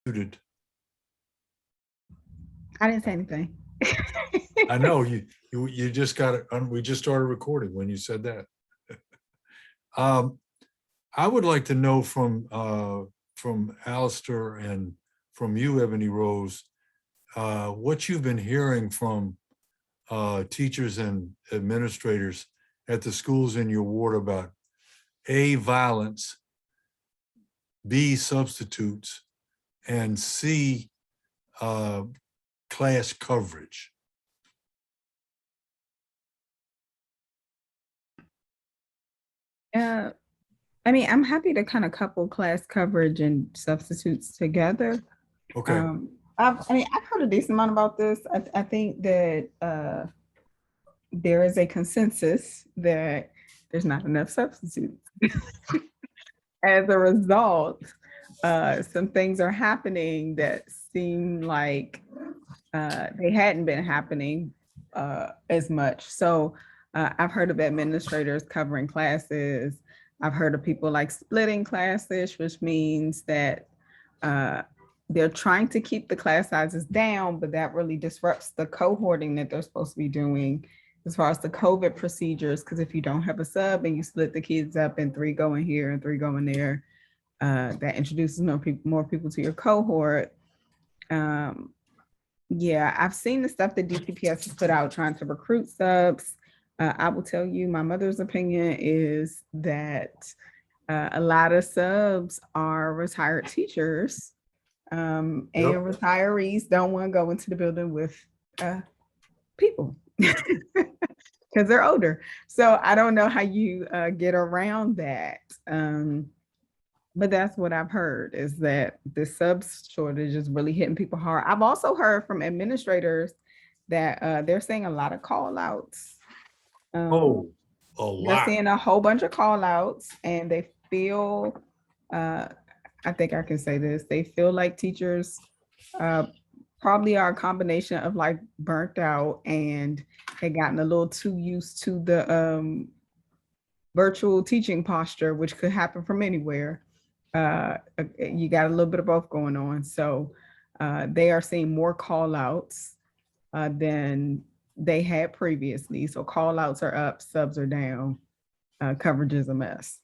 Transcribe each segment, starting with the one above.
muted. I didn't say anything. I know you just got it. We just started recording when you said that. I would like to know from Alistair and from you, Ebony Rose, what you've been hearing from teachers and administrators at the schools in your ward about A, violence, B, substitutes, and C, class coverage. I mean, I'm happy to kind of couple class coverage and substitutes together. Okay. I've heard a decent amount about this. I think that there is a consensus that there's not enough substitutes. As a result, some things are happening that seem like they hadn't been happening as much. So I've heard of administrators covering classes. I've heard of people like splitting classes, which means that they're trying to keep the class sizes down, but that really disrupts the cohorting that they're supposed to be doing as far as the COVID procedures. Because if you don't have a sub and you split the kids up and 3 going here and 3 going there, that introduces more people to your cohort. Yeah, I've seen the stuff that DPPS has put out trying to recruit subs. I will tell you, my mother's opinion is that a lot of subs are retired teachers, and retirees don't want to go into the building with people because they're older. So I don't know how you get around that. But that's what I've heard, is that the subs shortage is really hitting people hard. I've also heard from administrators that they're seeing a lot of call outs. A lot. They're seeing a whole bunch of call outs, and they feel, I think I can say this, they feel like teachers probably are a combination of like burnt out and had gotten a little too used to the virtual teaching posture, which could happen from anywhere. You got a little bit of both going on. So they are seeing more call outs than they had previously. So call outs are up, subs are down, coverage is a mess,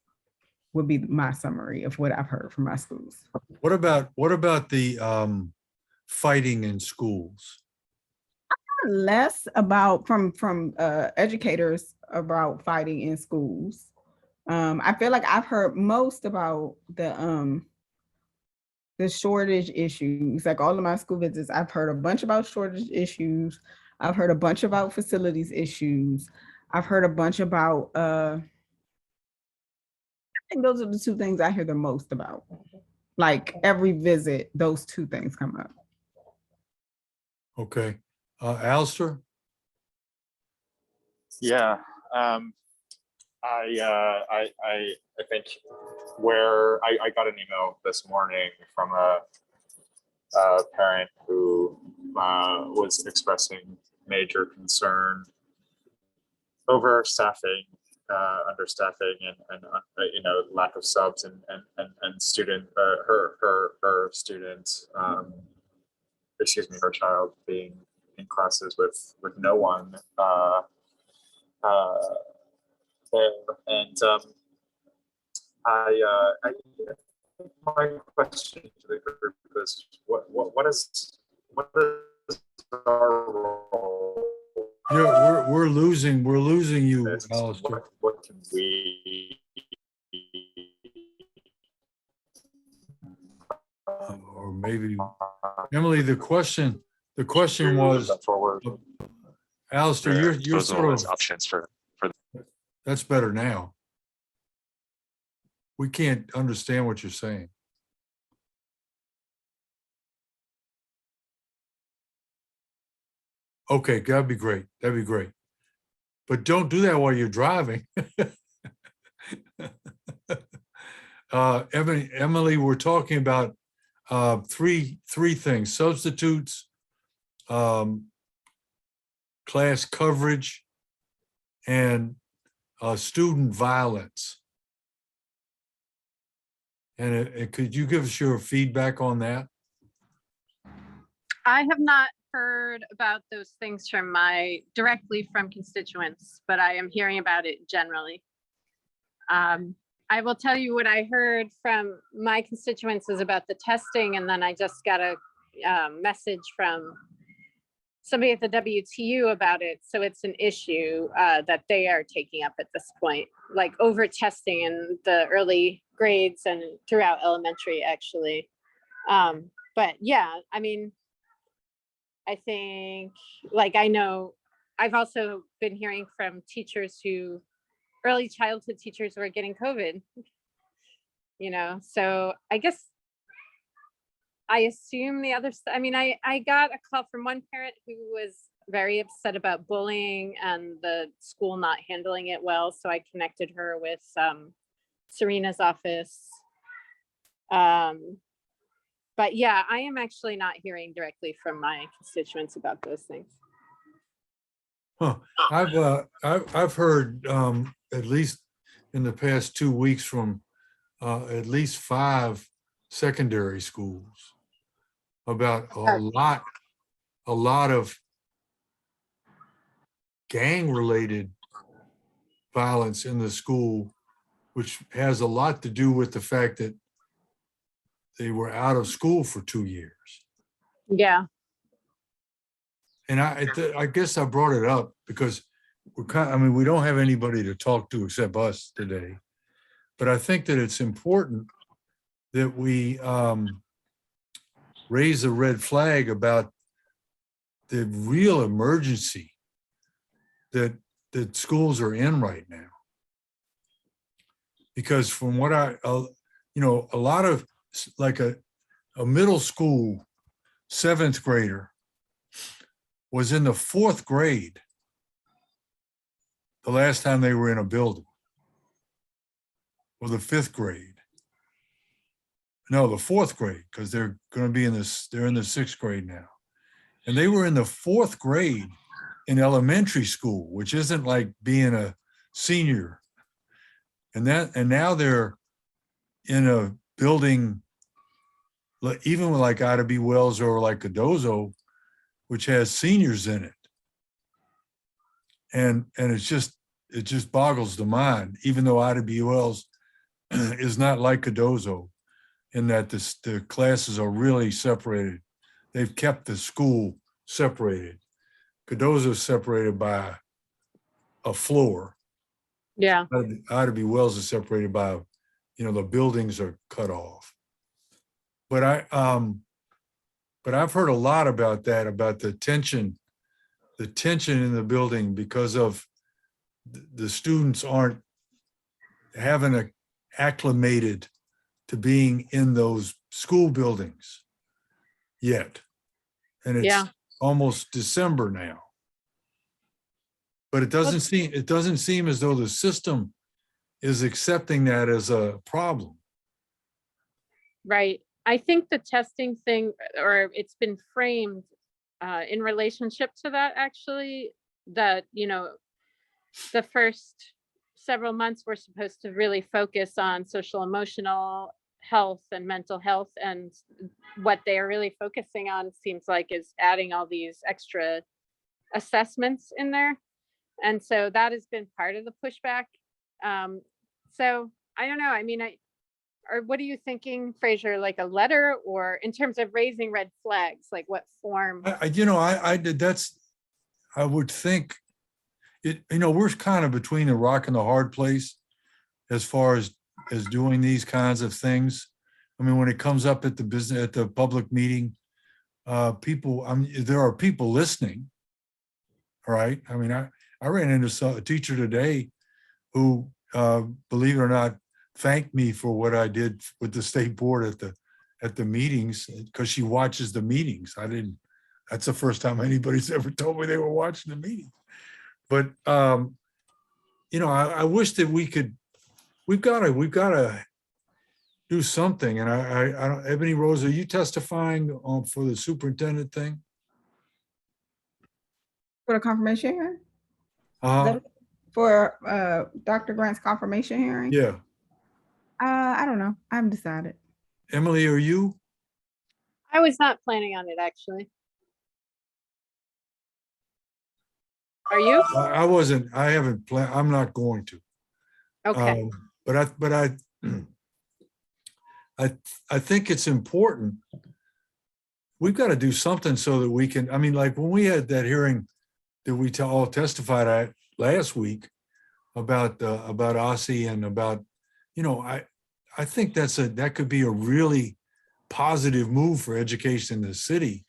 would be my summary of what I've heard from my schools. What about the fighting in schools? Less about from educators about fighting in schools. I feel like I've heard most about the shortage issues. Like all of my school visits, I've heard a bunch about shortage issues. I've heard a bunch about facilities issues. I've heard a bunch about, I think those are the 2 things I hear the most about. Like every visit, those 2 things come up. Okay. Alistair? Yeah. I think where I got an email this morning from a parent who was expressing major concern over staffing, understaffing, and lack of subs and student her student, her child being in classes with no one there. And my question to the group is, what is our role? Yeah, we're losing you, Alistair. What can we or maybe Emily, the question was, Alistair, you're sort of options for that's better now. We can't understand what you're saying. Okay, that'd be great. That'd be great. But don't do that while you're driving. Emily, we're talking about three things: substitutes, class coverage, and student violence. And could you give us your feedback on that? I have not heard about those things directly from constituents, but I am hearing about it generally. I will tell you what I heard from my constituents is about the testing, and then I just got a message from somebody at the WTU about it. So it's an issue that they are taking up at this point, like over testing in the early grades and throughout elementary, actually. But yeah, I mean, I think, like, I know I've also been hearing from teachers early childhood teachers who are getting COVID, so I guess I assume I mean, I got a call from one parent who was very upset about bullying and the school not handling it well. So I connected her with Serena's office. But yeah, I am actually not hearing directly from my constituents about those things. Huh. I've heard at least in the past 2 weeks from at least 5 secondary schools about a lot of gang-related violence in the school, which has a lot to do with the fact that they were out of school for 2 years. Yeah. And I guess I brought it up because we don't have anybody to talk to except us today. But I think that it's important that we raise a red flag about the real emergency that schools are in right now. Because from what a lot of, like a middle school 7th grader was in the 4th grade the last time they were in a building, or the 5th grade. No, the 4th grade, because they're going to be they're in the 6th grade now. And they were in the 4th grade in elementary school, which isn't like being a senior. And now they're in a building, even with like Ida B. Wells or like Cardozo, which has seniors in it. And it just boggles the mind, even though Ida B. Wells is not like Cardozo in that the classes are really separated. They've kept the school separated. Cardozo is separated by a floor. Yeah. Ida B. Wells is separated by, the buildings are cut off. But I've heard a lot about that, about the tension in the building because of the students aren't having acclimated to being in those school buildings yet. And it's almost December now. But it doesn't seem as though the system is accepting that as a problem. Right. I think the testing thing, or it's been framed in relationship to that, actually, that, the first several months we're supposed to really focus on social emotional health and mental health. And what they are really focusing on seems like is adding all these extra assessments in there. And so that has been part of the pushback. So I don't know. I mean, or what are you thinking, Fraser? Like a letter, or in terms of raising red flags, like what form? I would think it, we're kind of between the rock and the hard place as far as doing these kinds of things. I mean, when it comes up at the public meeting, there are people listening. All right. I mean, I ran into a teacher today who, believe it or not, thanked me for what I did with the state board at the meetings, because she watches the meetings. That's the first time anybody's ever told me they were watching the meetings. But I wish that we've got to do something. And I don't, Ebony Rose, are you testifying for the superintendent thing? For the confirmation hearing? For Dr. Grant's confirmation hearing? Yeah. I don't know. I haven't decided. Emily, are you? I was not planning on it, actually. Are you? I wasn't, I haven't planned, I'm not going to. Okay. But I think it's important. We've got to do something so that we can, I mean, like when we had that hearing that we all testified at last week about OSSI and about, I think that could be a really positive move for education in the city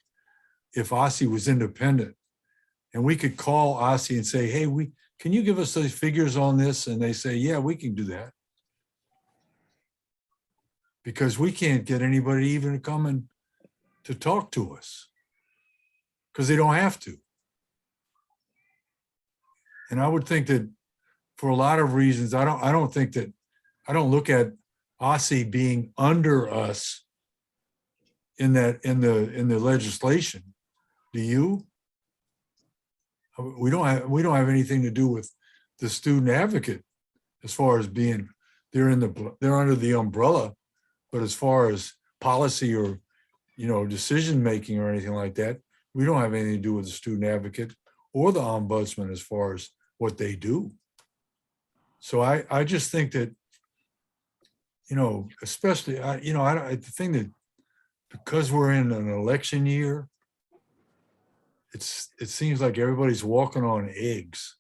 if OSSI was independent. And we could call OSSI and say, hey, can you give us those figures on this? And they say, yeah, we can do that. Because we can't get anybody even coming to talk to us because they don't have to. And I would think that for a lot of reasons, I don't look at OSSI being under us in the legislation. Do you? We don't have anything to do with the student advocate as far as being, they're under the umbrella, but as far as policy or, decision-making or anything like that, we don't have anything to do with the student advocate or the ombudsman as far as what they do. So I just think that, especially, the thing that, because we're in an election year, it seems like everybody's walking on eggs,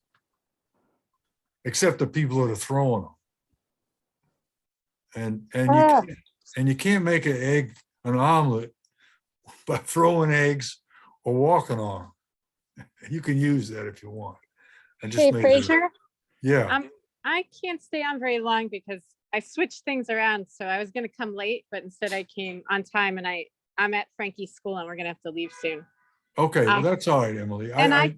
except the people that are throwing them. And you can't make an omelet by throwing eggs or walking on them. You can use that if you want. I just Hey, made it. Fraser, Yeah. I can't stay on very long because I switched things around. So I was going to come late, but instead I came on time, and I'm at Frankie's school and we're going to have to leave soon. Okay, well, that's all right, Emily. And I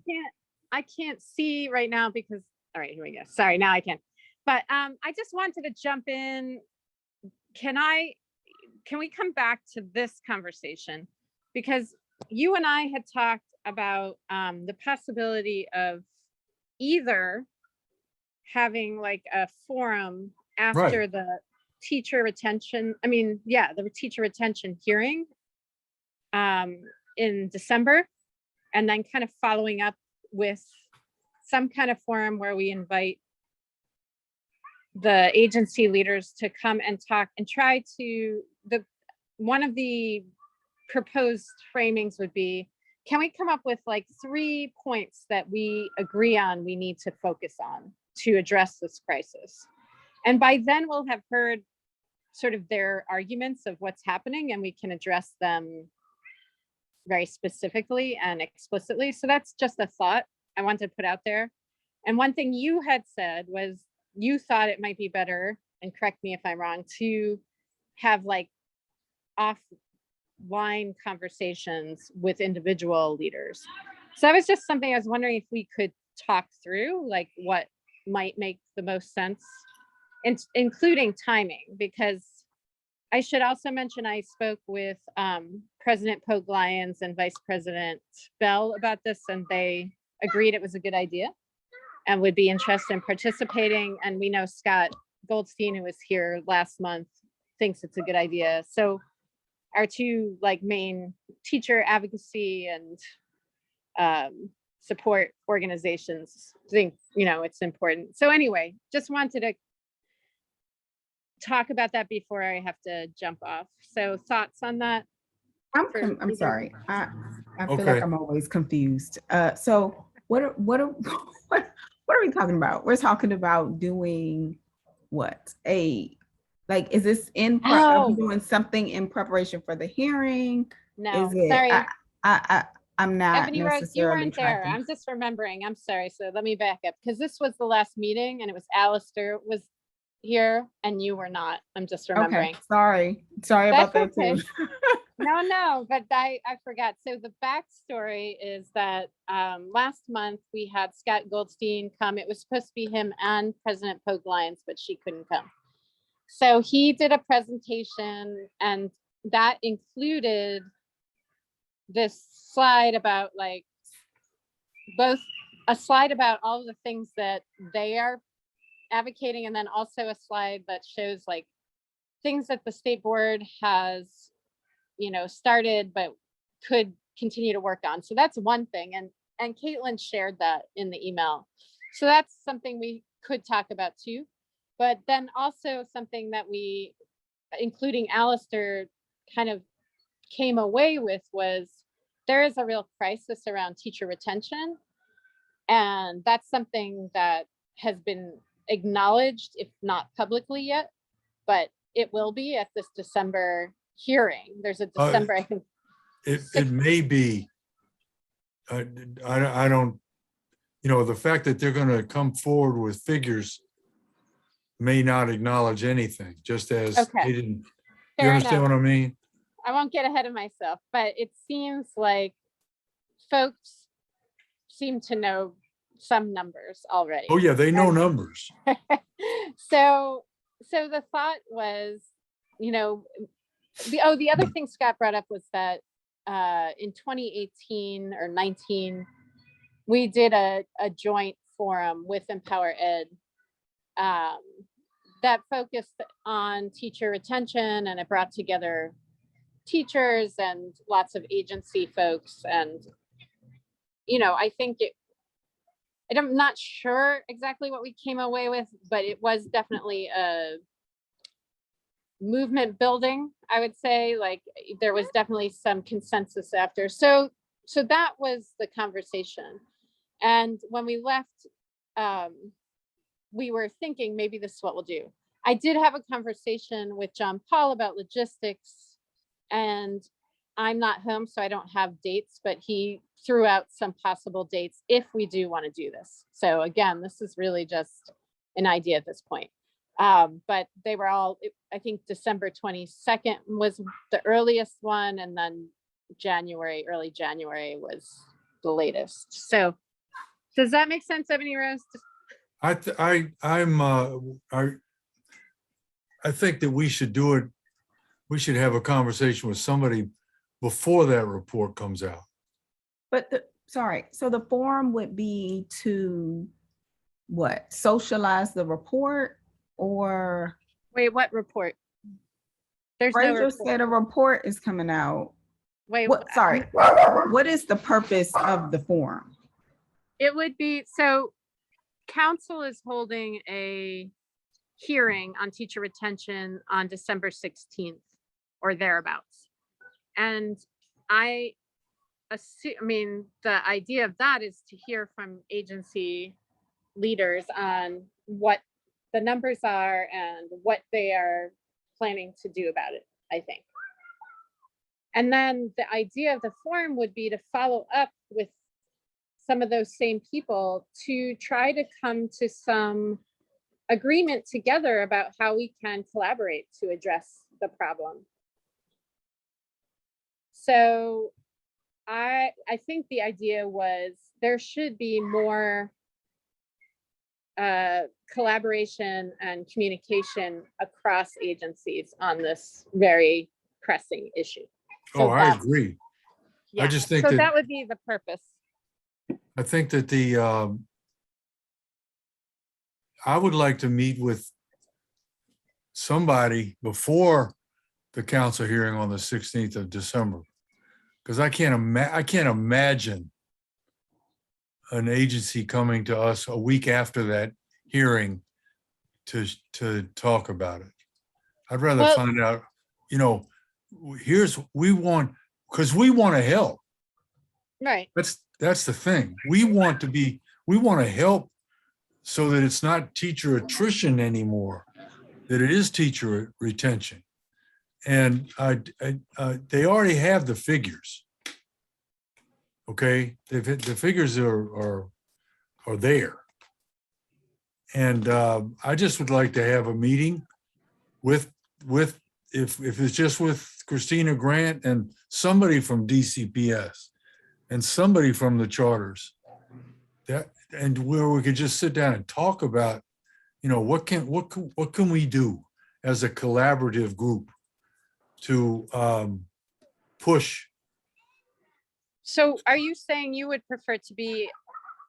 can't see right now because, all right, here we go. Sorry, now I can. But I just wanted to jump in. Can we come back to this conversation? Because you and I had talked about the possibility of either having like a forum after Right. the teacher retention, the teacher retention hearing in December, and then kind of following up with some kind of forum where we invite the agency leaders to come and talk and try to, one of the proposed framings would be, can we come up with like 3 points that we agree on we need to focus on to address this crisis? And by then we'll have heard sort of their arguments of what's happening, and we can address them very specifically and explicitly. So that's just a thought I wanted to put out there. And one thing you had said was you thought it might be better, and correct me if I'm wrong, to have like offline conversations with individual leaders. So that was just something I was wondering if we could talk through, like what might make the most sense, including timing, because I should also mention I spoke with President Pogue Lyons and Vice President Bell about this, and they agreed it was a good idea and would be interested in participating. And we know Scott Goldstein, who was here last month, thinks it's a good idea. So our two like main teacher advocacy and support organizations think, it's important. So anyway, just wanted to talk about that before I have to jump off. So thoughts on that? I'm sorry. I feel Okay. like I'm always confused. So what are we talking about? We're talking about doing what? Is this are we doing something in preparation for the hearing? No, Is it, sorry. I'm not Ebony Rose, you necessarily weren't there. tracking. I'm just remembering. I'm sorry. So let me back up, because this was the last meeting and it was Alistair was here and you were not. I'm just remembering. Okay, sorry about that That's okay. too. No, but I forgot. So the backstory is that last month we had Scott Goldstein come. It was supposed to be him and President Pogue Lyons, but she couldn't come. So he did a presentation, and that included this slide about like both a slide about all of the things that they are advocating, and then also a slide that shows like things that the state board has started but could continue to work on. So that's one thing. And and Caitlin shared that in the email. So that's something we could talk about too. But then also something that we, including Alistair, kind of came away with was there is a real crisis around teacher retention. And that's something that has been acknowledged, if not publicly yet, but it will be at this December hearing. There's a December, I think. It may be, I don't, you know, the fact that they're going to come forward with figures may not acknowledge anything, just as Okay. they didn't. You Fair understand enough. what I mean? I won't get ahead of myself, but it seems like folks seem to know some numbers already. Oh yeah, they know numbers. So the thought was, you know, the other thing Scott brought up was that in 2018 or 19, we did a joint forum with Empower Ed that focused on teacher retention, and it brought together teachers and lots of agency folks. And, you know, I think I'm not sure exactly what we came away with, but it was definitely a movement building, I would say. Like there was definitely some consensus after. So that was the conversation. And when we left, we were thinking maybe this is what we'll do. I did have a conversation with John Paul about logistics, and I'm not home, so I don't have dates, but he threw out some possible dates if we do want to do this. So again, this is really just an idea at this point. But they were all, I think December 22nd was the earliest one, and then early January was the latest. So does that make sense, Ebony Rose? I think that we should do it. We should have a conversation with somebody before that report comes out. But sorry, so the forum would be to what? Socialize the report, or? Wait, what report? There's no Fraser report. said a report is coming out. Wait, What, sorry, what is the purpose of the forum? it would be, so council is holding a hearing on teacher retention on December 16th or thereabouts. And I mean, the idea of that is to hear from agency leaders on what the numbers are and what they are planning to do about it, I think. And then the idea of the forum would be to follow up with some of those same people to try to come to some agreement together about how we can collaborate to address the problem. So I think the idea was there should be more collaboration and communication across agencies on this very pressing issue. So Oh, I agree. yeah. I just think so that that would be the purpose. I think that I would like to meet with somebody before the council hearing on the 16th of December, because I can't imagine an agency coming to us a week after that hearing to talk about it. I'd rather find out, you know, because we want to help. Right. That's the thing. We want to help so that it's not teacher attrition anymore, that it is teacher retention. And they already have the figures. Okay, the figures are there. And I just would like to have a meeting with if it's just with Christina Grant and somebody from DCPS and somebody from the charters, and where we could just sit down and talk about, you know, what can we do as a collaborative group to push. So are you saying you would prefer to be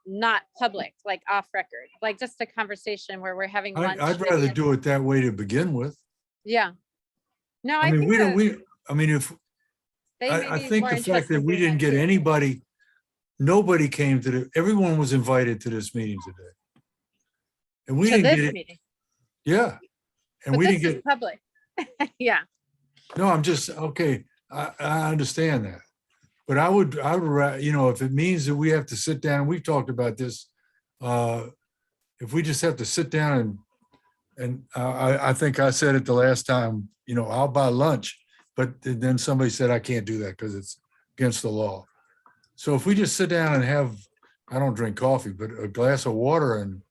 not public, like off record, like just a conversation where we're having lunch? I'd rather do it that way to begin with. Yeah. No, I mean, think I mean, if they may I be think more the fact interested that in we doing didn't get too. anybody nobody came to everyone was invited to this meeting today. And we To didn't get this it. meeting, Yeah. And but we this didn't is get, public. Yeah, no, I'm just, okay, I understand that. But I would, you know, if it means that we have to sit down, we've talked about this. If we just have to sit down and I think I said it the last time, you know, I'll buy lunch, but then somebody said I can't do that because it's against the law. So if we just sit down and have, I don't drink coffee, but a glass of water and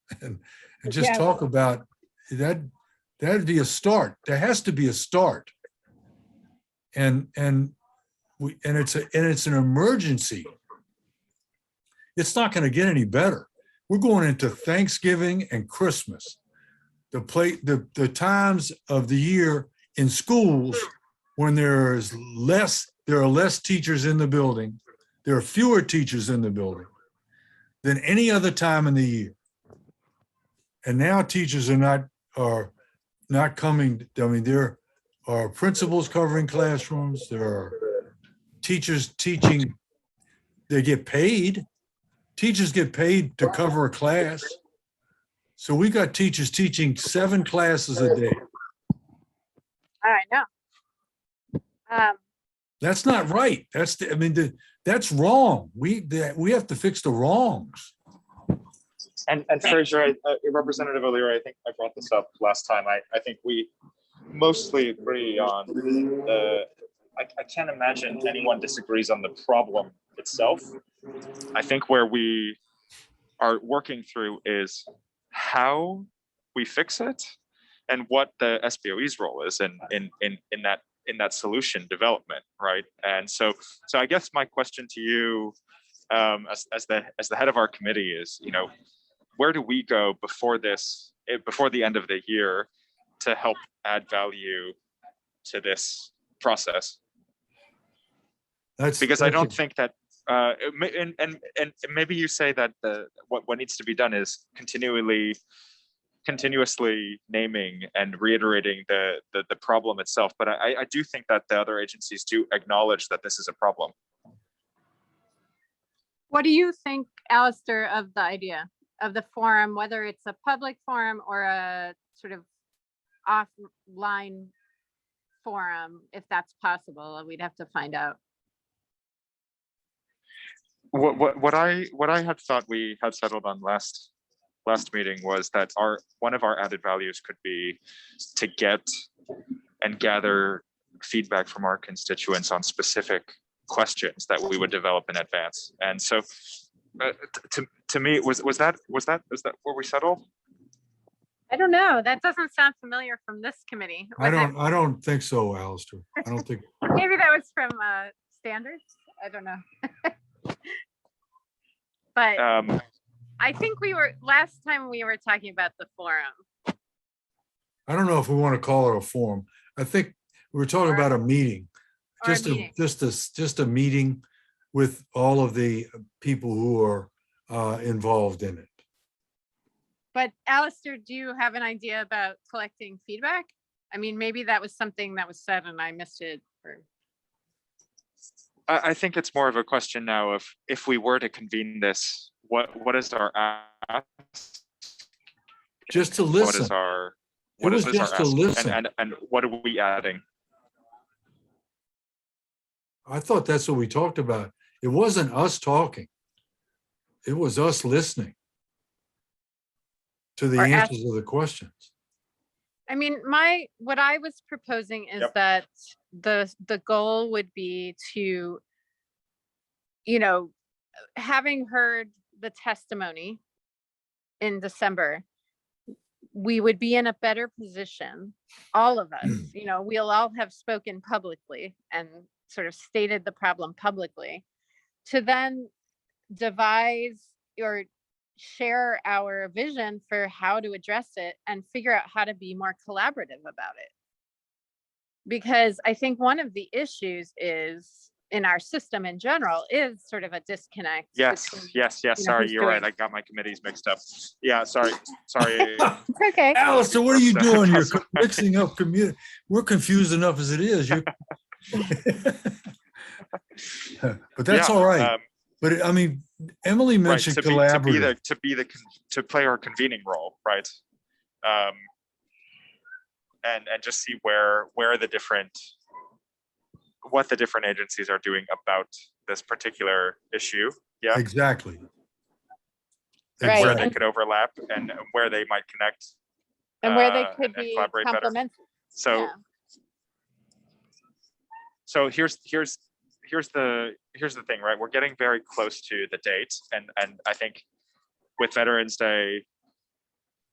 just Yeah. talk about that, that'd be a start. There has to be a start. And it's an emergency. It's not going to get any better. We're going into Thanksgiving and Christmas. The times of the year in schools when there are less teachers in the building, there are fewer teachers in the building than any other time in the year. And now teachers are not coming. I mean, there are principals covering classrooms. There are teachers teaching. They get paid. Teachers get paid to cover a class. So we got teachers teaching 7 classes a day. I know. That's not right. That's wrong. We have to fix the wrongs. And Fraser, Representative O'Leary, I think I brought this up last time. I think we mostly agree on I can't imagine anyone disagrees on the problem itself. I think where we are working through is how we fix it and what the SBOE's role is in that solution development, right? And so I guess my question to you, as the head of our committee is, you know, where do we go before the end of the year to help add value to this process? Because I don't think that, and maybe you say that what needs to be done is continuously naming and reiterating the problem itself. But I do think that the other agencies do acknowledge that this is a problem. What do you think, Alistair, of the idea of the forum, whether it's a public forum or a sort of offline forum, if that's possible? We'd have to find out. What I had thought we had settled on last meeting was that one of our added values could be to get and gather feedback from our constituents on specific questions that we would develop in advance. And so to me, was that where we settled? I don't know. That doesn't sound familiar from this committee. I don't think so, Alistair. I don't think. Maybe that was from standards. I don't know. But I think last time we were talking about the forum. I don't know if we want to call it a forum. I think we were talking about a meeting. Just a meeting with all of the people who are involved in it. But Alistair, do you have an idea about collecting feedback? I mean, maybe that was something that was said and I missed it. I think it's more of a question now of if we were to convene this, what is our ask? Just to listen. What is just our to ask? listen. And what are we adding? I thought that's what we talked about. It wasn't us talking. It was us listening to the answers of the questions. I mean, what I was proposing is that the goal would be to, you know, having heard the testimony in December, we would be in a better position, all of us, you know, we'll all have spoken publicly and sort of stated the problem publicly, to then devise or share our vision for how to address it and figure out how to be more collaborative about it. Because I think one of the issues is in our system in general is sort of a disconnect. Yes. Sorry, you're right. I got my committees mixed up. Yeah, sorry. It's okay. Alistair, what are you doing? You're mixing up community. We're confused enough as it is. But that's all right. But I mean, Emily Right, mentioned to collaborative. to play our convening role, right? And just see what the different agencies are doing about this particular issue. Yeah, Exactly. Right. where Exactly. they could overlap and where they might connect. And where they and could be collaborate better. complementary. So Yeah. so here's the thing, right? We're getting very close to the date, and I think with Veterans Day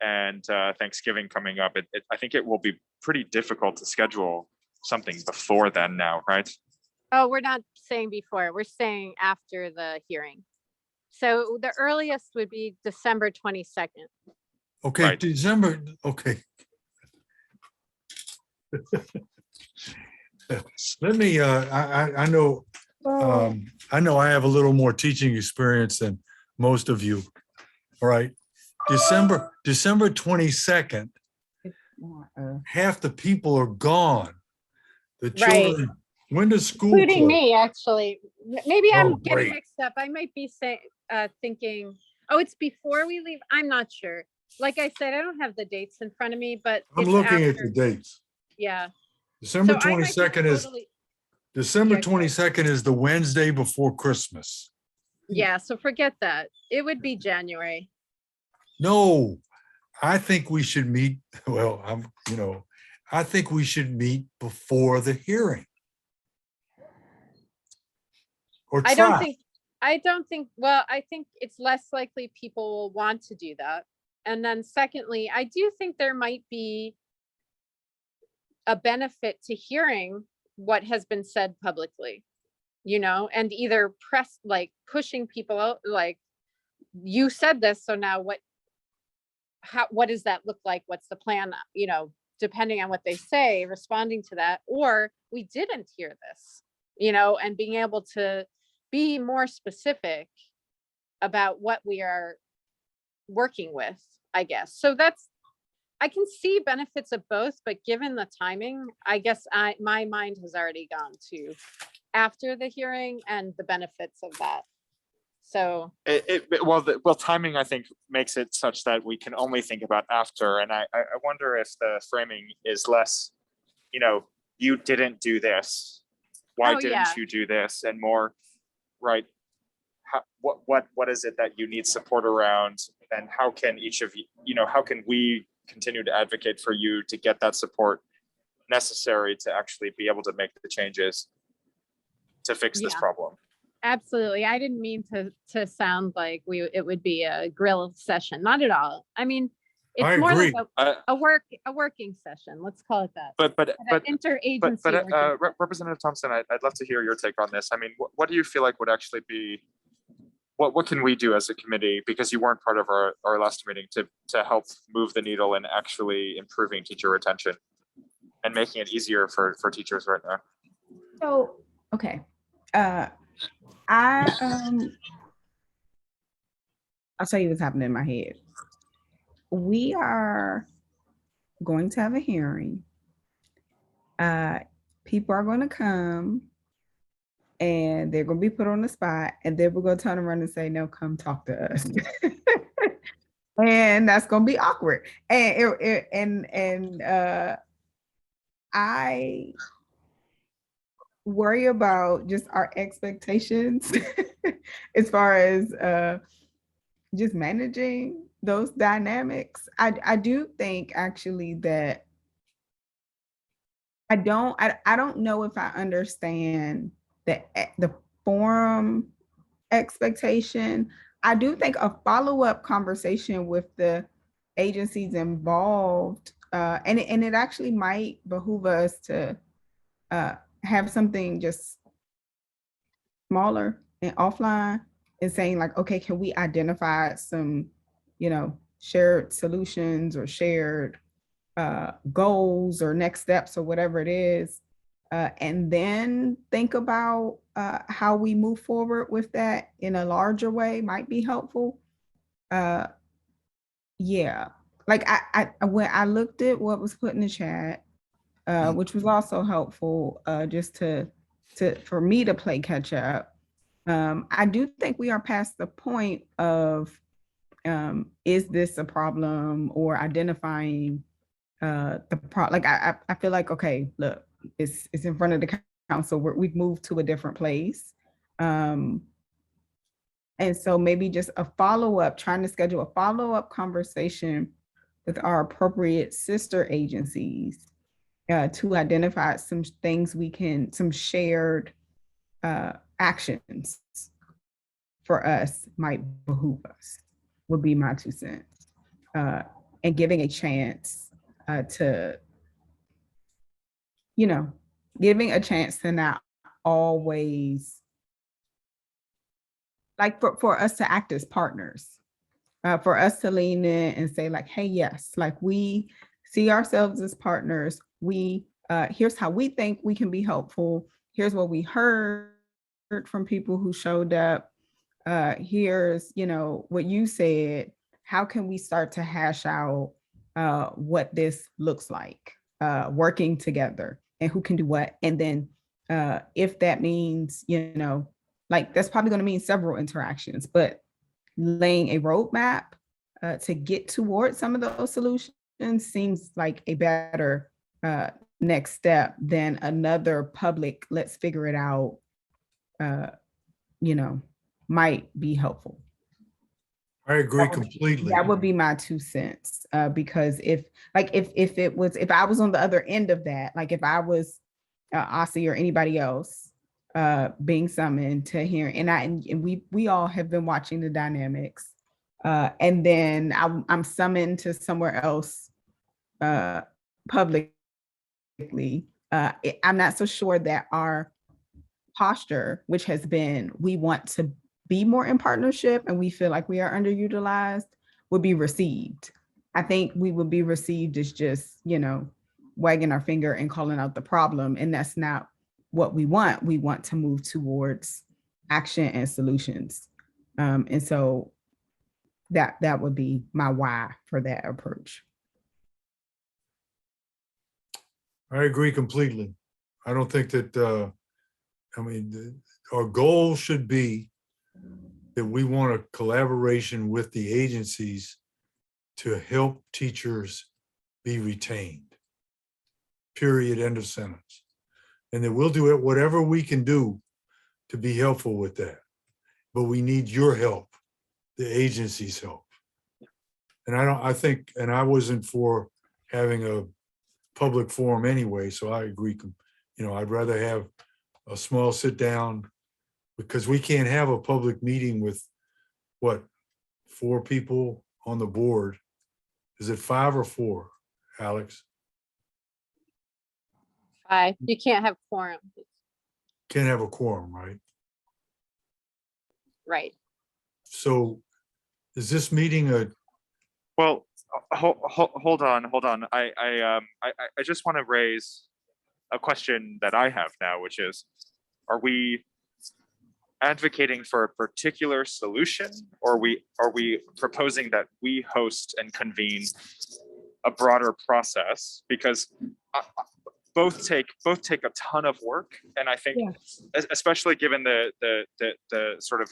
and Thanksgiving coming up, I think it will be pretty difficult to schedule something before then now, right? Oh, we're not saying before, we're saying after the hearing. So the earliest would be December 22nd. Okay, Right. December, okay. Let me, I know, I know I have a little more teaching experience than most of you. All right, December 22nd, half the people are gone. The Right. children, when does school Including close? me, actually. Maybe Oh, I'm getting great. mixed up. I might be saying, thinking, oh, it's before we leave. I'm not sure. Like I said, I don't have the dates in front of me, but I'm it's looking at after. the dates. Yeah. December So I might be 22nd is, totally- December Yeah, go ahead. 22nd is the Wednesday before Christmas. Yeah, so forget that. It would be January. No, I think we should meet, well, I think we should meet before the hearing. Or I try. don't think, well, I think it's less likely people will want to do that. And then secondly, I do think there might be a benefit to hearing what has been said publicly, and either pushing people out, like, you said this, so now what does that look like? What's the plan? Depending on what they say, responding to that, or we didn't hear this, and being able to be more specific about what we are working with, I guess. So I can see benefits of both, but given the timing, I guess my mind has already gone to after the hearing and the benefits of that. So Timing, I think, makes it such that we can only think about after. And I wonder if the framing is less, you didn't do this. Why didn't yeah. you do this? And more, right? What is it that you need support around? And how can each of you, how can we continue to advocate for you to get that support necessary to actually be able to make the changes to fix this Yeah. problem? Absolutely. I didn't mean to sound like it would be a grill session. Not at all. I mean, I it's more like agree. a working session. Let's call it that. But Interagency. Representative Thompson, I'd love to hear your take on this. I mean, what do you feel like would actually be, what can we do as a committee, because you weren't part of our last meeting, to help move the needle in actually improving teacher retention and making it easier for teachers right now? So, okay. I'll tell you what's happening in my head. We are going to have a hearing. People are going to come and they're going to be put on the spot, and then we're going to turn around and say, no, come talk to us. And that's going to be awkward. And I worry about just our expectations as far as just managing those dynamics. I do think actually that I don't know if I understand the forum expectation. I do think a follow-up conversation with the agencies involved, and it actually might behoove us to have something just smaller and offline, and saying like, okay, can we identify some, shared solutions or shared goals or next steps or whatever it is, and then think about how we move forward with that in a larger way might be helpful. Yeah, like when I looked at what was put in the chat, which was also helpful, just for me to play catch up. I do think we are past the point of is this a problem or identifying the problem. Like I feel like, okay, look, it's in front of the council. We've moved to a different place. And so maybe just a follow-up, trying to schedule a follow-up conversation with our appropriate sister agencies to identify some things some shared actions for us might behoove us, would be my 2 cents. And giving a chance to, giving a chance to not always, like for us to act as partners, for us to lean in and say like, hey, yes, like we see ourselves as partners. Here's how we think we can be helpful. Here's what we heard from people who showed up. Here's, what you said. How can we start to hash out what this looks like, working together and who can do what? And then if that means, like that's probably going to mean several interactions, but laying a roadmap to get towards some of those solutions seems like a better next step than another public, let's figure it out, might be helpful. I agree completely. That would be my 2 cents. Because if I was on the other end of that, like if I was Aussie or anybody else being summoned to hear, and we all have been watching the dynamics, and then I'm summoned to somewhere else publicly. I'm not so sure that our posture, which has been, we want to be more in partnership and we feel like we are underutilized, would be received. I think we would be received as just, wagging our finger and calling out the problem. And that's not what we want. We want to move towards action and solutions. And so that would be my why for that approach. I agree completely. I don't think that, our goal should be that we want a collaboration with the agencies to help teachers be retained. Period, end of sentence. And that we'll do it, whatever we can do to be helpful with that. But we need your help, the agency's help. And I wasn't for having a public forum anyway, so I agree. I'd rather have a small sit down, because we can't have a public meeting with 4 people on the board. Is it 5 or 4, Alex? 5. You can't have quorum. Can't have a quorum, right? Right. So is this meeting Well, hold on. I just want to raise a question that I have now, which is, are we advocating for a particular solution, or are we proposing that we host and convene a broader process? Because both take a ton of work, and I think, especially given the sort of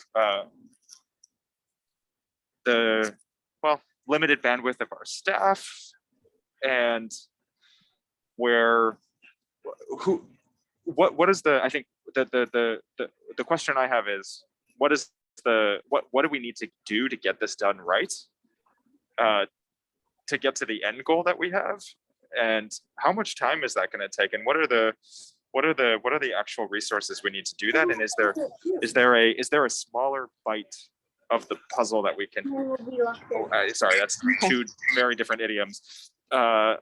the limited bandwidth of our staff, and what is the, I think the question I have is, what do we need to do to get this done right, to get to the end goal that we have, and how much time is that going to take, and what are the actual resources we need to do that, and is there a smaller bite of the puzzle that we can, sorry, that's 2 very different idioms, a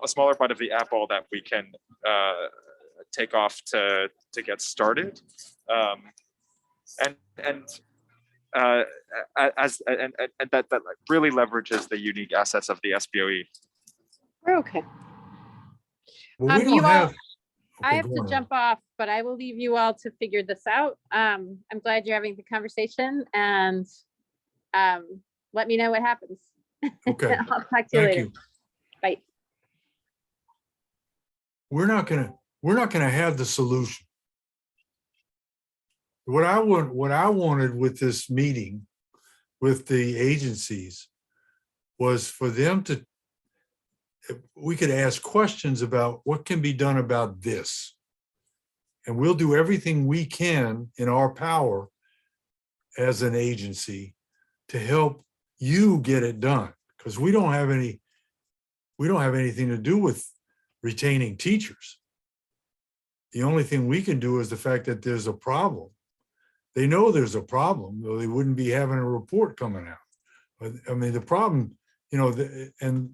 smaller bite of the apple that we can take off to get started, and that really leverages the unique assets of the SBOE. We're okay. well, we You don't all- have. I Okay, have go to on. jump off, but I will leave you all to figure this out. I'm glad you're having the conversation, and let me know what happens. Okay, I'll talk to you thank later. you. Bye. We're not gonna have the solution. what I wanted with this meeting with the agencies was for them to, we could ask questions about what can be done about this. And we'll do everything we can in our power as an agency to help you get it done. Because we don't have anything to do with retaining teachers. The only thing we can do is the fact that there's a problem. They know there's a problem, though they wouldn't be having a report coming out. But I mean, the problem, you know, and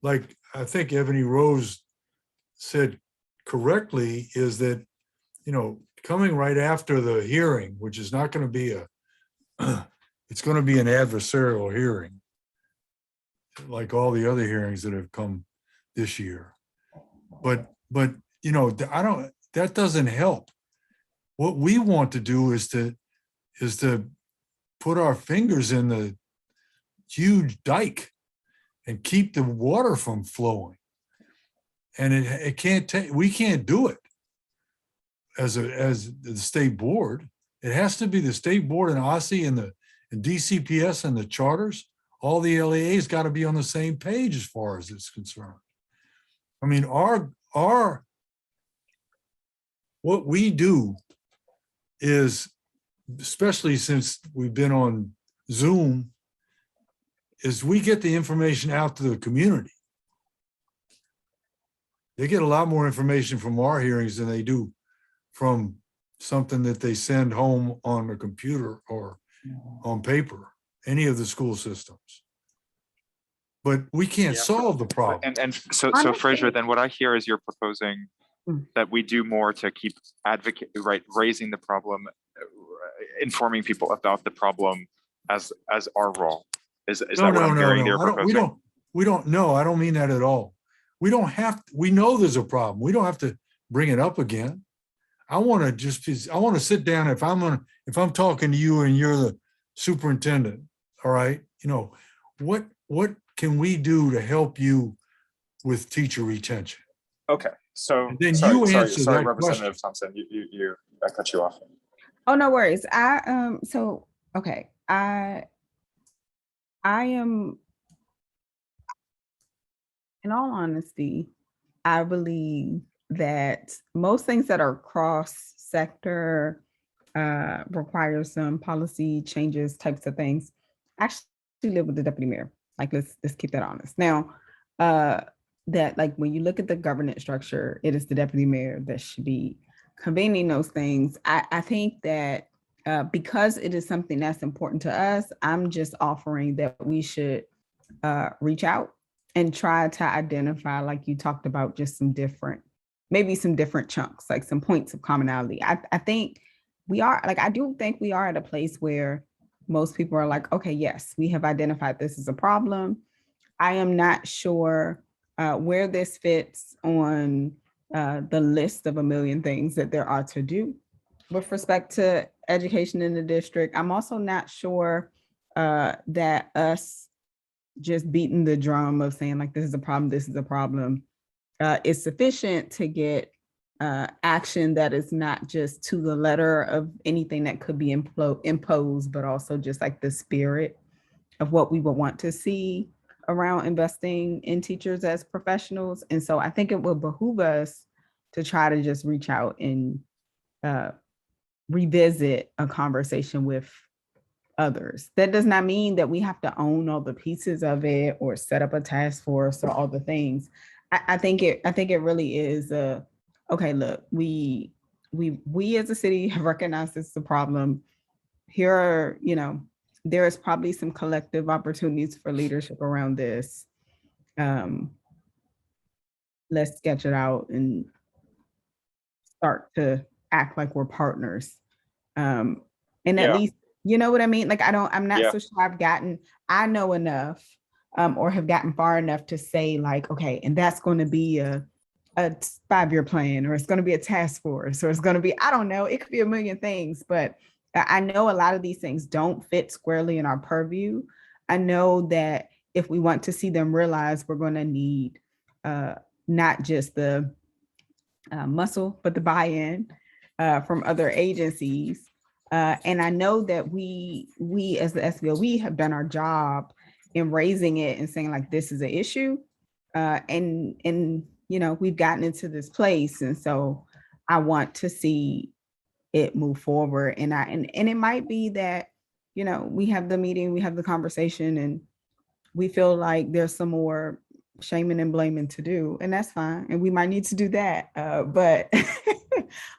like I think Ebony Rose said correctly, is that, you know, coming right after the hearing, which is not going to be it's going to be an adversarial hearing, like all the other hearings that have come this year. But you know, that doesn't help. What we want to do is to put our fingers in the huge dike and keep the water from flowing. And it can't take, we can't do it as the state board. It has to be the state board and OSSI and DCPS and the charters. All the LEAs got to be on the same page as far as it's concerned. I mean, what we do is, especially since we've been on Zoom, is we get the information out to the community. They get a lot more information from our hearings than they do from something that they send home on a computer or on paper, any of the school systems. But we can't solve the problem. And so Fraser, then what I hear is you're proposing that we do more to keep raising the problem, informing people about the problem as our role. Is that what I'm hearing you're proposing? We don't know. I don't mean that at all. We don't have, we know there's a problem. We don't have to bring it up again. I want to sit down. If I'm talking to you and you're the superintendent, all right, you know, what can we do to help you with teacher retention? Okay, so then sorry, you answer that Representative question. Thompson, I cut you off. Oh, no worries. I am, in all honesty, I believe that most things that are cross-sector require some policy changes, types of things, actually live with the deputy mayor. Like, let's keep that honest. Now, that like when you look at the governance structure, it is the deputy mayor that should be convening those things. I think that because it is something that's important to us, I'm just offering that we should reach out and try to identify, like you talked about, just maybe some different chunks, like some points of commonality. I think we are, like, I do think we are at a place where most people are like, okay, yes, we have identified this as a problem. I am not sure where this fits on the list of a million things that there are to do with respect to education in the district. I'm also not sure that us just beating the drum of saying like, this is a problem, is sufficient to get action that is not just to the letter of anything that could be imposed, but also just like the spirit of what we would want to see around investing in teachers as professionals. And so I think it will behoove us to try to just reach out and revisit a conversation with others. That does not mean that we have to own all the pieces of it or set up a task force or all the things. I think it really is okay, look, we as a city have recognized this is a problem. Here are, you know, there is probably some collective opportunities for leadership around this. Let's sketch it out and start to act like we're partners. And at least, you know what I mean? Like, I'm not so sure I know enough or have gotten far enough to say like, okay, and that's going to be a 5-year plan, or it's going to be a task force, or it's going to be, I don't know, it could be a million things, but I know a lot of these things don't fit squarely in our purview. I know that if we want to see them realized, we're going to need not just the muscle, but the buy-in from other agencies. And I know that we as the SBOE have done our job in raising it and saying like, this is an issue. And you know, we've gotten into this place. And so I want to see it move forward. And it might be that, you know, we have the meeting, we have the conversation, and we feel like there's some more shaming and blaming to do, and that's fine. And we might need to do that. But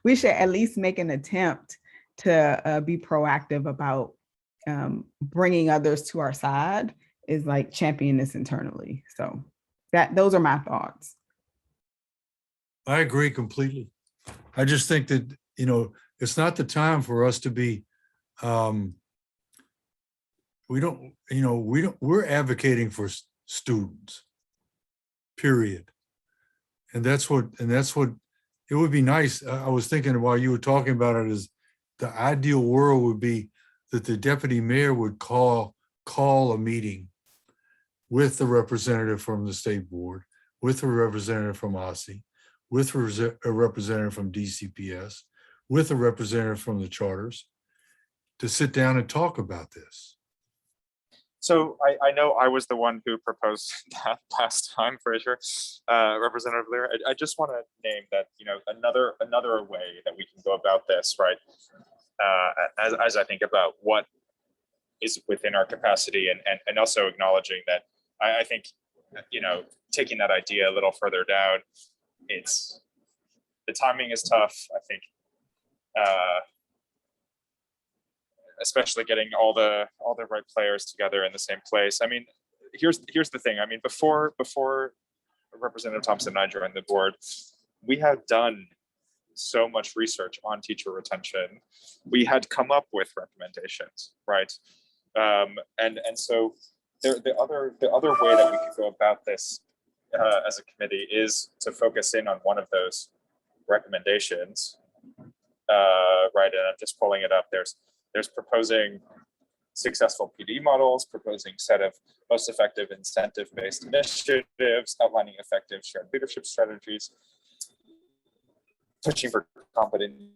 we should at least make an attempt to be proactive about bringing others to our side, is like champion this internally. So those are my thoughts. I agree completely. I just think that, you know, it's not the time for us to be, we're advocating for students, period. And that's what, it would be nice. I was thinking while you were talking about it, is the ideal world would be that the deputy mayor would call a meeting with the representative from the state board, with a representative from OSSI, with a representative from DCPS, with a representative from the charters, to sit down and talk about this. So I know I was the one who proposed that last time, for sure, Representative Lear. I just want to name that, you know, another way that we can go about this, right? As I think about what is within our capacity, and also acknowledging that I think, you know, taking that idea a little further down, the timing is tough. I think, especially getting all the right players together in the same place. I mean, here's the thing. I mean, before Representative Thompson and I joined the board, we had done so much research on teacher retention. We had come up with recommendations, right? And so the other way that we could go about this as a committee is to focus in on one of those recommendations, right? And I'm just pulling it up. There's proposing successful PD models, proposing set of most effective incentive-based initiatives, outlining effective shared leadership strategies, pushing for competency.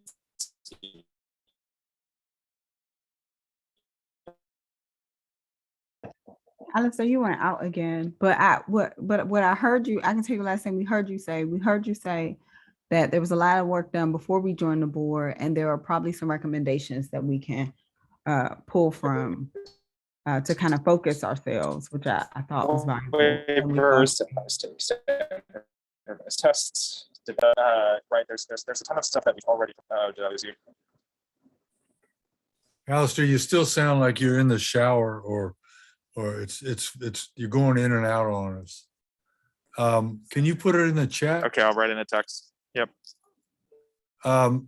Alistair, you went out again, but what I heard you, I can tell you last thing we heard you say that there was a lot of work done before we joined the board, and there are probably some recommendations that we can pull from to kind of focus ourselves, which I thought was valuable. Tests, right? There's a ton of stuff that we've already. Alistair, you still sound like you're in the shower, or it's you're going in and out on us. Can you put it in the chat? Okay, I'll write in a text. Yep. All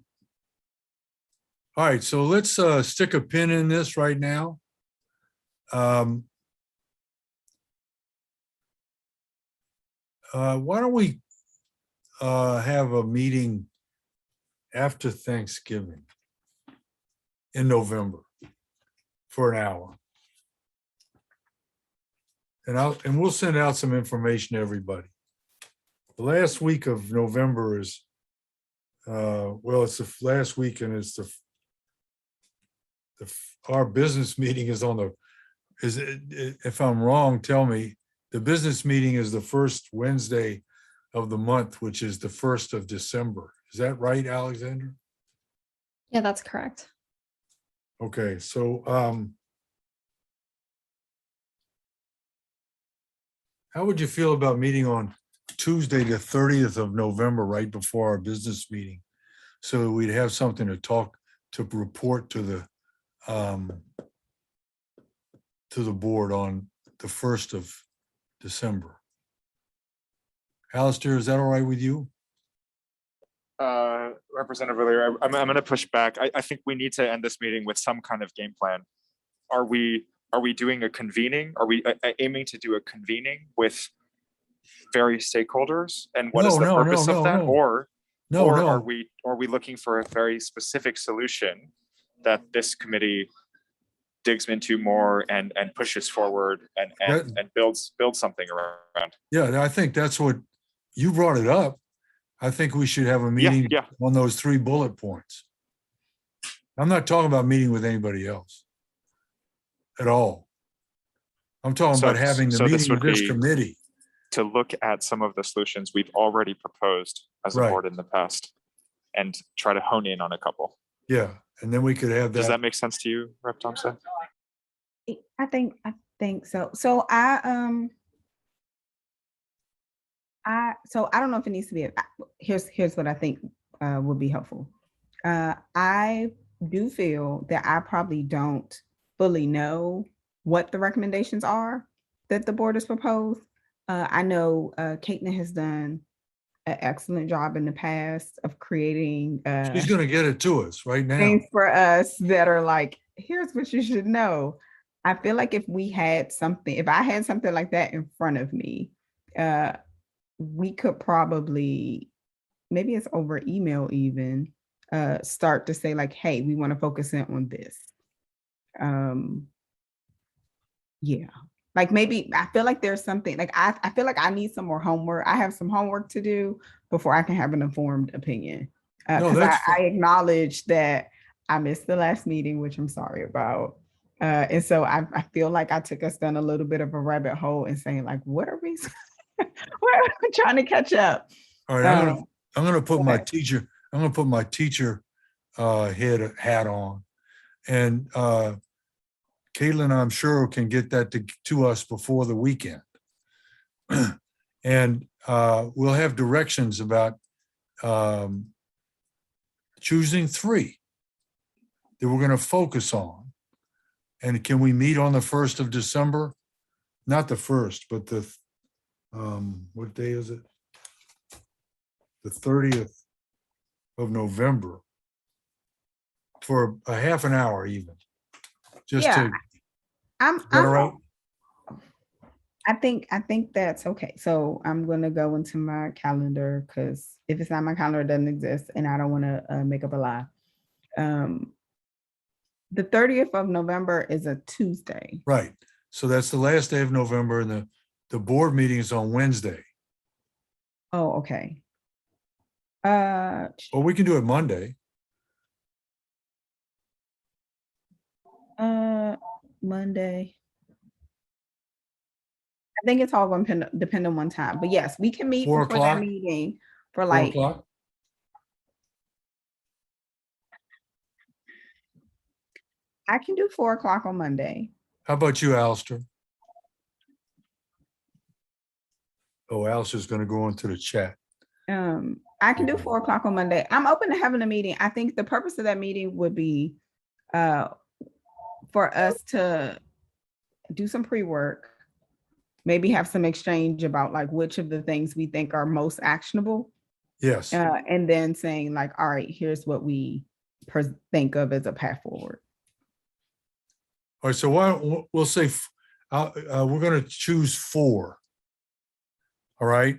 right, so let's stick a pin in this right now. Why don't we have a meeting after Thanksgiving in November for an hour? And we'll send out some information to everybody. The last week of November is, well, it's the last week, and it's our business meeting is on if I'm wrong, tell me. The business meeting is the first Wednesday of the month, which is the 1st of December. Is that right, Alexandra? Yeah, that's correct. Okay, so how would you feel about meeting on Tuesday, the 30th of November, right before our business meeting, so that we'd have something to report to the board on the 1st of December? Alistair, is that all right with you? Representative Villier, I'm going to push back. I think we need to end this meeting with some kind of game plan. Are we doing a convening? Are we aiming to do a convening with various stakeholders? And what is the purpose of that? Or are we looking for a very specific solution that this committee digs into more and pushes forward and builds something around? Yeah, I think that's what you brought it up. I think we should have a meeting on those 3 bullet points. I'm not talking about meeting with anybody else at all. I'm talking So- about having the so this meeting with would this be- committee. To look at some of the solutions we've already proposed as a Right. board in the past and try to hone in on a couple. Yeah, and then we could have Does that that. make sense to you, Rep. Thompson? I think so. So I don't know if it needs to be, here's what I think would be helpful. I do feel that I probably don't fully know what the recommendations are that the board has proposed. I know Caitlin has done an excellent job in the past of creating She's gonna get it to us right now. things for us that are like, here's what you should know. I feel like if I had something like that in front of me, we could probably, maybe it's over email even, start to say like, hey, we want to focus in on this. Yeah, like maybe I feel like there's something like I feel like I need some more homework. I have some homework to do before I can have an informed opinion. No, Because that's I acknowledge that I missed the last meeting, which I'm sorry about. And so I feel like I took us down a little bit of a rabbit hole and saying like, what are we, we're trying to catch up. All right, I'm gonna put my okay. teacher, I'm gonna put my teacher hat on. And Caitlin, I'm sure can get that to us before the weekend. And we'll have directions about choosing 3 that we're gonna focus on. And can we meet on the 1st of December? Not the 1st, but the, what day is it? The 30th of November for a half an hour even. Just Yeah, to, I'm, is that all right? I think that's okay. So I'm gonna go into my calendar because if it's not my calendar, it doesn't exist, and I don't want to make up a lie. The 30th of November is a Tuesday. Right. So that's the last day of November and the board meeting is on Wednesday. Oh, okay. Or we can do it Monday. Monday. I think it's all going to depend on one time, but yes, we can meet 4 before that o'clock? meeting for 4 like, o'clock? I can do 4 o'clock on Monday. How about you, Alistair? Oh, Alistair's gonna go into the chat. I can do 4 o'clock on Monday. I'm open to having a meeting. I think the purpose of that meeting would be for us to do some pre-work, maybe have some exchange about like which of the things we think are most actionable. Yes. And then saying like, all right, here's what we think of as a path forward. All right, so we'll say, we're gonna choose 4. All right,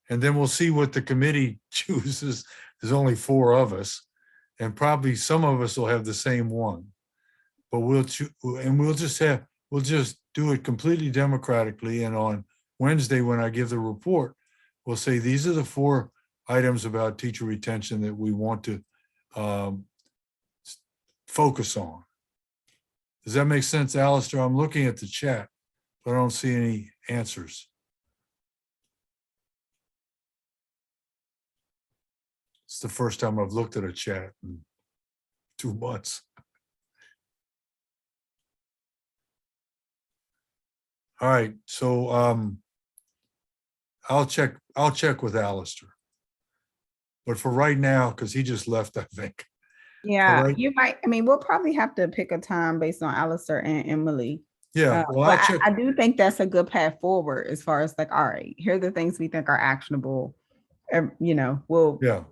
and then we'll see what the committee chooses. There's only 4 of us, and probably some of us will have the same one. But we'll just do it completely democratically. And on Wednesday, when I give the report, we'll say, these are the 4 items about teacher retention that we want to focus on. Does that make sense, Alistair? I'm looking at the chat, but I don't see any answers. It's the first time I've looked at a chat in 2 months. All right, so I'll check with Alistair. But for right now, because he just left, I think. Yeah, right. you might, I mean, we'll probably have to pick a time based on Alistair and Emily. Yeah, well, But I'll check. I do think that's a good path forward as far as like, all right, here are the things we think are actionable. You know, we'll Yeah,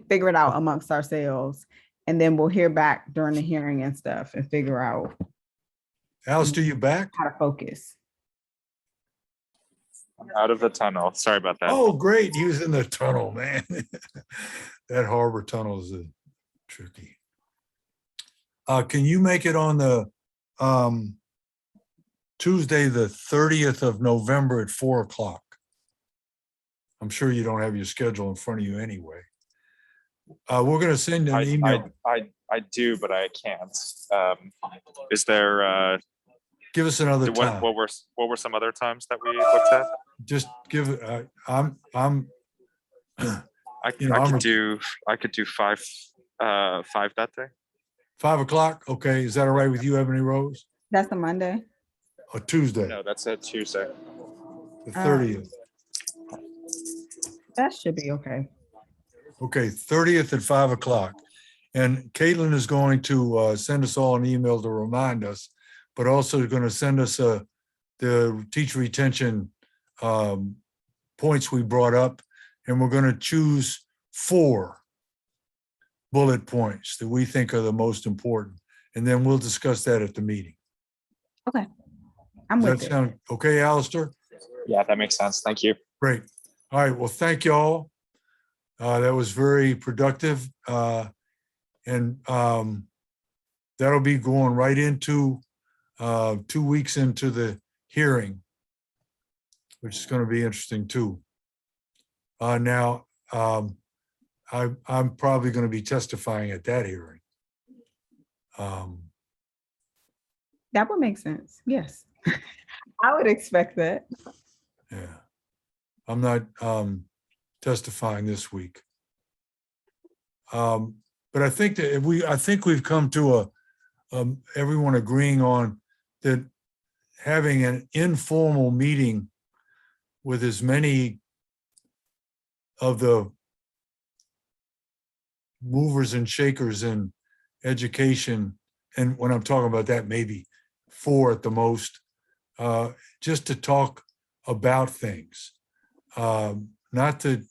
figure it out amongst ourselves, and then we'll hear back during the hearing and stuff and figure out Alistair, you back? how to focus. I'm out of the tunnel. Sorry about that. Oh, great. He was in the tunnel, man. That harbor tunnel is tricky. Can you make it on the Tuesday, the 30th of November at 4 o'clock? I'm sure you don't have your schedule in front of you anyway. We're going to send an email. I do, but I can't. Is there, Give us another what time. what were some other times that we looked at? Just give it, I'm, I, You know, I I'm- could do five that day. 5 o'clock. Okay, is that all right with you, Ebony Rose? That's a Monday. Or Tuesday, No, that's a Tuesday. the 30th? That should be okay. Okay, 30th at 5 o'clock. And Caitlin is going to send us all an email to remind us, but also going to send us the teacher retention points we brought up. And we're going to choose 4 bullet points that we think are the most important. And then we'll discuss that at the meeting. I'm Does with that it. sound okay, Alistair? Yeah, that makes sense. Thank you. Great. All right. Well, thank you all. That was very productive. And that'll be going right into 2 weeks into the hearing, which is going to be interesting too. Now, I'm probably going to be testifying at that hearing. That would make sense. Yes. I would expect that. Yeah. I'm not testifying this week. But I think that I think we've come to everyone agreeing on that having an informal meeting with as many of the movers and shakers in education, and when I'm talking about that, maybe 4 at the most, just to talk about things, not to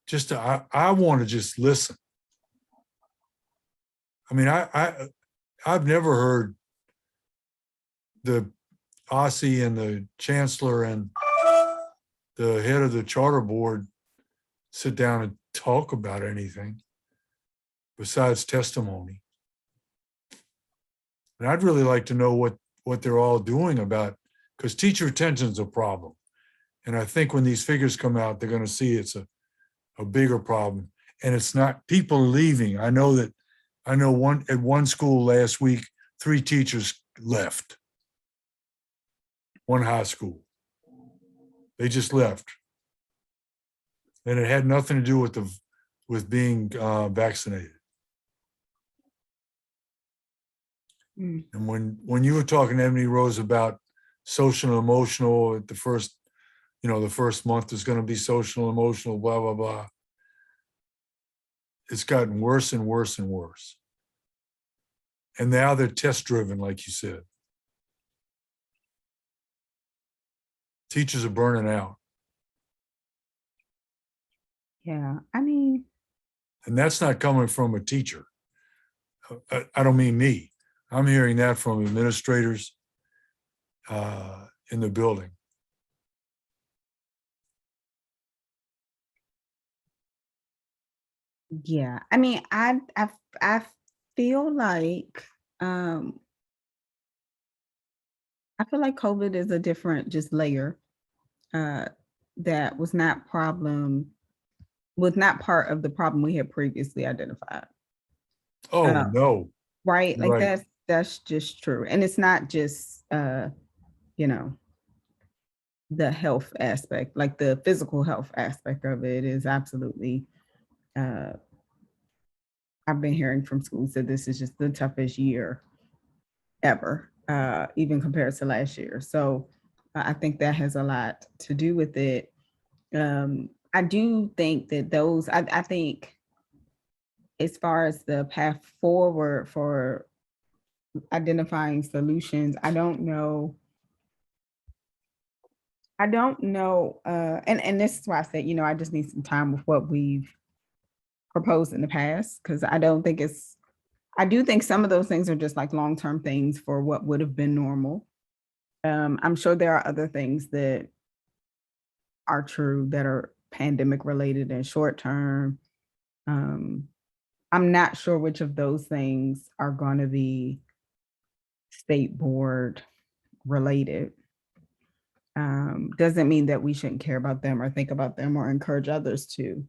just to, I want to just listen. I mean, I've never heard the OSSI and the chancellor and the head of the charter board sit down and talk about anything besides testimony. And I'd really like to know what they're all doing about, because teacher retention is a problem. And I think when these figures come out, they're going to see it's a bigger problem. And it's not people leaving. I know at one school last week, 3 teachers left. One high school. They just left. And it had nothing to do with being vaccinated. Mm. And when you were talking to Ebony Rose about social and emotional, the first month is going to be social and emotional, blah, blah, blah. It's gotten worse and worse and worse. And now they're test driven, like you said. Teachers are burning out. Yeah. I mean, And that's not coming from a teacher. I don't mean me. I'm hearing that from administrators in the building. yeah. I mean, I feel like I feel like COVID is a different just layer that was not part of the problem we had previously identified. Oh, no. Right? Like Right. that's just true. And it's not just you know, the health aspect, like the physical health aspect of it is absolutely I've been hearing from schools that this is just the toughest year ever, even compared to last year. So I think that has a lot to do with it. I do think that I think as far as the path forward for identifying solutions, I don't know. And this is why I said, I just need some time with what we've proposed in the past, because I do think some of those things are just like long-term things for what would have been normal. I'm sure there are other things that are true that are pandemic related and short-term. I'm not sure which of those things are going to be state board related. Doesn't mean that we shouldn't care about them or think about them or encourage others to.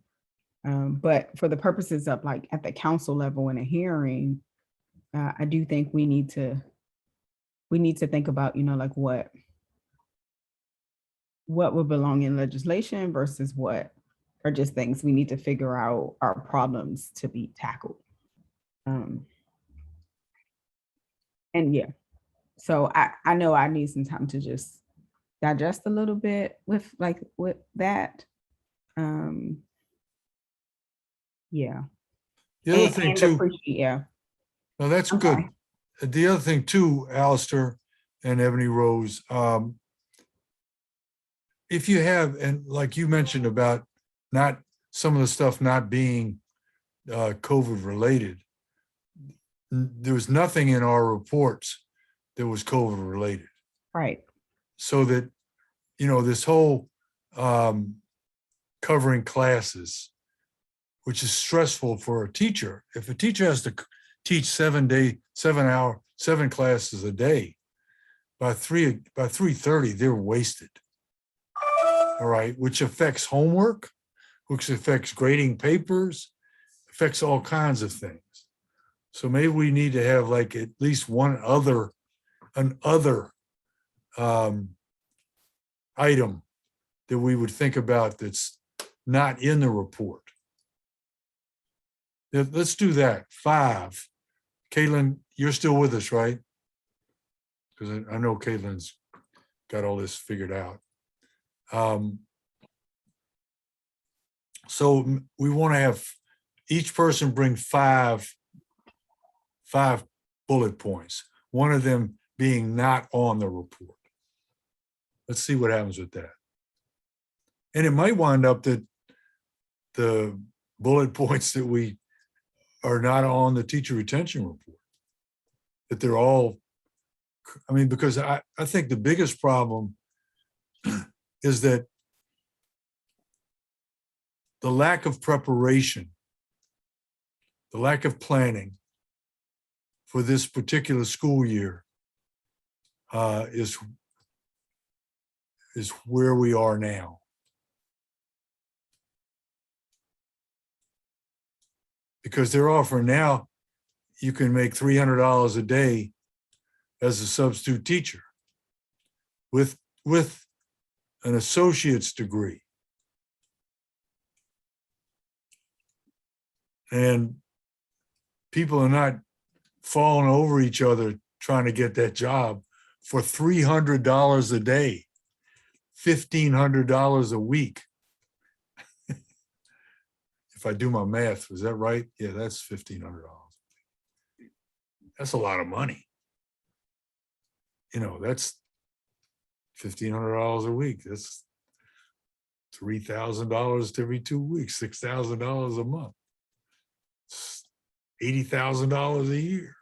But for the purposes of like at the council level in a hearing, I do think we need to think about, like what would belong in legislation versus what are just things we need to figure out are problems to be tackled. And yeah, so I know I need some time to just digest a little bit with that. Yeah. The other thing And too, appreciate, yeah. no, that's I'm good. sorry. The other thing too, Alistair and Ebony Rose, if you have, and like you mentioned about not some of the stuff not being COVID related, there was nothing in our reports that was COVID related. Right. So that, this whole covering classes, which is stressful for a teacher. If a teacher has to teach 7 classes a day, by 3:30, they're wasted. All right, which affects homework, which affects grading papers, affects all kinds of things. So maybe we need to have like at least an other item that we would think about that's not in the report. Let's do that. 5. Caitlin, you're still with us, right? Because I know Caitlin's got all this figured out. So we want to have each person bring five bullet points, one of them being not on the report. Let's see what happens with that. And it might wind up that the bullet points that we are not on the teacher retention report, that they're all, because I think the biggest problem is that the lack of preparation, the lack of planning for this particular school year is where we are now. Because they're offering now, you can make $300 a day as a substitute teacher with an associate's degree. And people are not falling over each other trying to get that job for $300 a day, $1,500 a week. If I do my math, is that right? Yeah, that's $1,500. That's a lot of money. That's $1,500 a week. That's $3,000 every 2 weeks, $6,000 a month. $80,000 a year.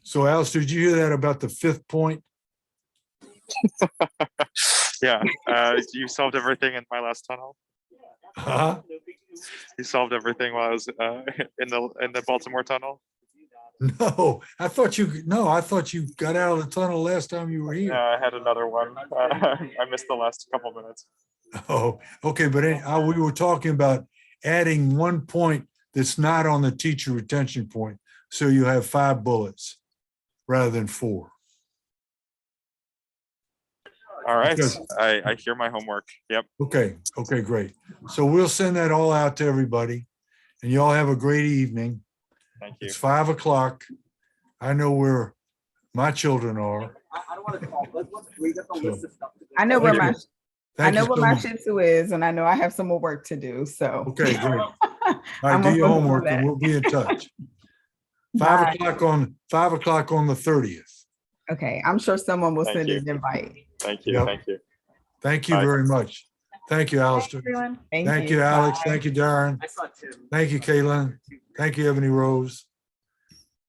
So, Alistair, did you hear that about the 5th point? Yeah, you solved everything in my last tunnel. Huh? You solved everything while I was in the Baltimore tunnel. No, I thought you got out of the tunnel last time you were here. I had another one. I missed the last couple minutes. Oh, okay, but we were talking about adding 1 point that's not on the teacher retention point, so you have 5 bullets rather than 4. All right, Because- I hear my homework. Yep. Okay, great. So we'll send that all out to everybody, and y'all have a great evening. Thank you. It's 5 o'clock. I know where my children are. I don't want to call. Let's read up a list of stuff. I know where Thank my you. Thank you so my much. Shih Tzu is, and I know I have some more work to do. So Okay, great. All I'm right, do your gonna do homework and that. we'll be in touch. Bye. 5 o'clock on the 30th. Okay, I'm sure someone will Thank send you. an invite. Thank you. Yep. Thank you. Thank you Bye. very much. Thank you, Alistair. Everyone. Thank you, Alex. Bye. Thank you, Darren. I saw Tim. Thank you, Caitlin. Thank you, Ebony Rose.